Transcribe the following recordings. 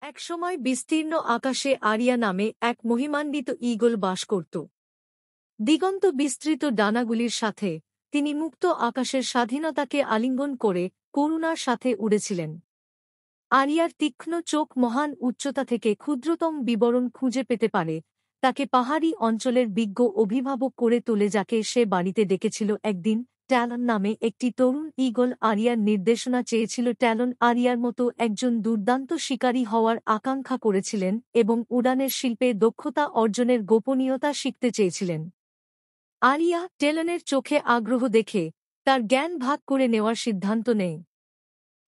একসময় বিস্তীর্ণ আকাশে আরিয়া নামে এক মহিমান্বিত ঈগল বাস করত। দিগন্ত বিস্তৃত ডানাগুলির সাথে তিনি মুক্ত আকাশের স্বাধীনতাকে আলিঙ্গন করে করুণার সাথে উড়েছিলেন। আরিয়ার তীক্ষ্ণ চোখ মহান উচ্চতা থেকে ক্ষুদ্রতম বিবরণ খুঁজে পেতে পারে, তাকে পাহাড়ি অঞ্চলের বিজ্ঞ অভিভাবক করে তোলে যাকে সে বাড়িতে ডেকেছিল একদিন। ট্যালন নামে একটি তরুণ ঈগল আরিয়ার নির্দেশনা চেয়েছিল। ট্যালন আরিয়ার মতো একজন দুর্দান্ত শিকারী হওয়ার আকাঙ্ক্ষা করেছিলেন এবং উড়ানের শিল্পে দক্ষতা অর্জনের গোপনীয়তা শিখতে চেয়েছিলেন। আরিয়া ট্যালনের চোখে আগ্রহ দেখে তার জ্ঞান ভাগ করে নেওয়ার সিদ্ধান্ত নেয়।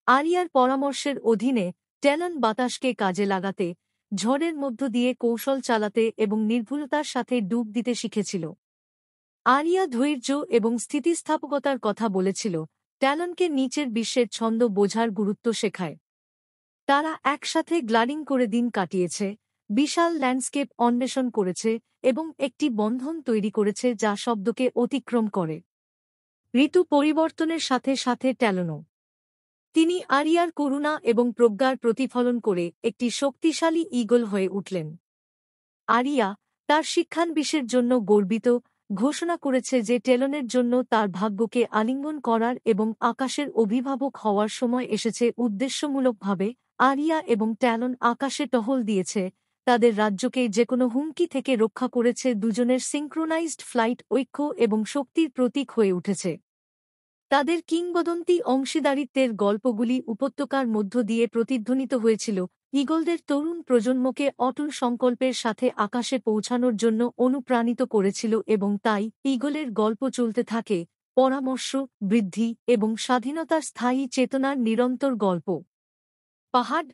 আরিয়ার পরামর্শের অধীনে ট্যালন বাতাসকে কাজে লাগাতে, ঝড়ের মধ্য দিয়ে কৌশল চালাতে এবং নির্ভুলতার সাথে ডুব দিতে শিখেছিল। আরিয়া ধৈর্য এবং স্থিতিস্থাপকতার কথা বলেছিল, ট্যালনকে নিচের বিশ্বের ছন্দ বোঝার গুরুত্ব শেখায়। তারা একসাথে গ্লাডিং করে দিন কাটিয়েছে, বিশাল ল্যান্ডস্কেপ অন্বেষণ করেছে এবং একটি বন্ধন তৈরি করেছে যা শব্দকে অতিক্রম করে। ঋতু পরিবর্তনের সাথে সাথে ট্যালনও তিনি আরিয়ার করুণা এবং প্রজ্ঞার প্রতিফলন করে একটি শক্তিশালী ঈগল হয়ে উঠলেন। আরিয়া তার শিক্ষানবিশের জন্য গর্বিত, ঘোষণা করেছে যে ট্যালনের জন্য তার ভাগ্যকে আলিঙ্গন করার এবং আকাশের অভিভাবক হওয়ার সময় এসেছে। উদ্দেশ্যমূলকভাবে আরিয়া এবং ট্যালন আকাশে টহল দিয়েছে, তাদের রাজ্যকে যেকোনো হুমকি থেকে রক্ষা করেছে। দুজনের সিঙ্ক্রোনাইজড ফ্লাইট ঐক্য এবং শক্তির প্রতীক হয়ে উঠেছে। তাদের কিংবদন্তি অংশীদারিত্বের গল্পগুলি উপত্যকার মধ্য দিয়ে প্রতিধ্বনিত হয়েছিল, ঈগলদের তরুণ প্রজন্মকে অটল সংকল্পের সাথে আকাশে পৌঁছানোর জন্য অনুপ্রাণিত করেছিল এবং তাই ঈগলের গল্প চলতে থাকে, পরামর্শ, বৃদ্ধি এবং স্বাধীনতার স্থায়ী চেতনার নিরন্তর গল্প। পাহাড়